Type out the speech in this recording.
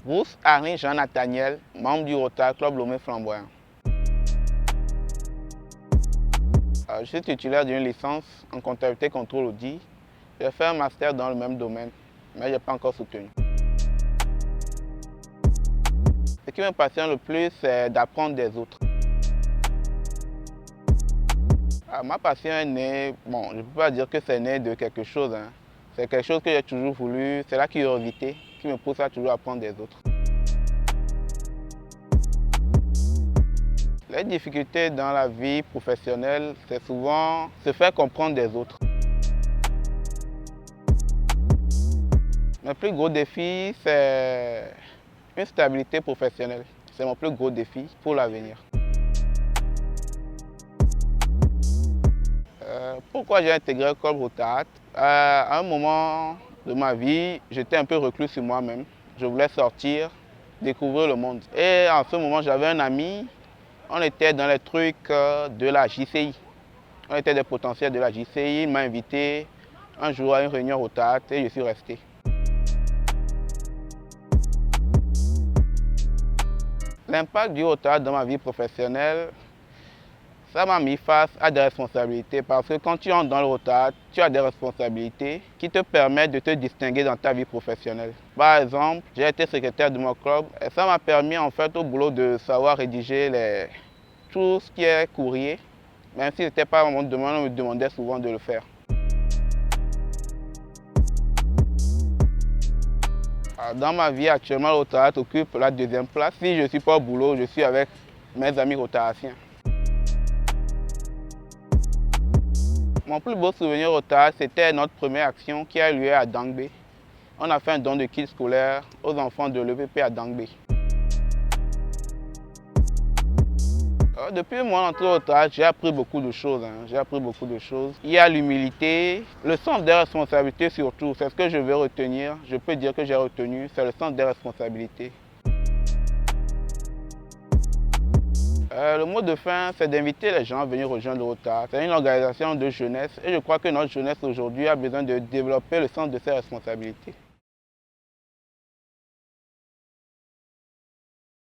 Bruce Henry Jean Nathaniel, membre du Rotary Club Lomé-Flamboyant. Je suis titulaire d'une licence en comptabilité contrôle audit. J'ai fait un master dans le même domaine, mais je n'ai pas encore soutenu. Ce qui me passionne le plus, c'est d'apprendre des autres. Ma passion est née, je ne peux pas dire que c'est né de quelque chose. C'est quelque chose que j'ai toujours voulu, c'est la curiosité qui me pousse à toujours apprendre des autres. Les difficultés dans la vie professionnelle, c'est souvent se faire comprendre des autres. Mon plus gros défi, c'est une stabilité professionnelle. C'est mon plus gros défi pour l'avenir. Pourquoi j'ai intégré le club Rotary? À un moment de ma vie, j'étais un peu reclus sur moi-même. Je voulais sortir, découvrir le monde. Et en ce moment, j'avais un ami. On était dans les trucs de la JCI. On était des potentiels de la JCI. Il m'a invité un jour à une réunion Rotary et je suis resté. L'impact du Rotary dans ma vie professionnelle, ça m'a mis face à des responsabilités parce que quand tu entres dans le Rotary, tu as des responsabilités qui te permettent de te distinguer dans ta vie professionnelle. Par exemple, j'ai été secrétaire de mon club et ça m'a permis en fait au boulot de savoir rédiger tout ce qui est courrier. Même si ce n'était pas mon domaine, on me demandait souvent de le faire. Dans ma vie actuellement, le Rotary occupe la deuxième place. Si je ne suis pas au boulot, je suis avec mes amis rotariens. Mon plus beau souvenir au Rotary, c'était notre première action qui a eu lieu à Dangbe. On a fait un don de kits scolaires aux enfants de l'EPP à Dangbe. Depuis mon entrée au Rotary, j'ai appris beaucoup de choses. Il y a l'humilité, le sens des responsabilités surtout. C'est ce que je veux retenir. Je peux dire que j'ai retenu, c'est le sens des responsabilités. Le mot de fin, c'est d'inviter les gens à venir rejoindre le Rotary. C'est une organisation de jeunesse et je crois que notre jeunesse aujourd'hui a besoin de développer le sens de ses responsabilités.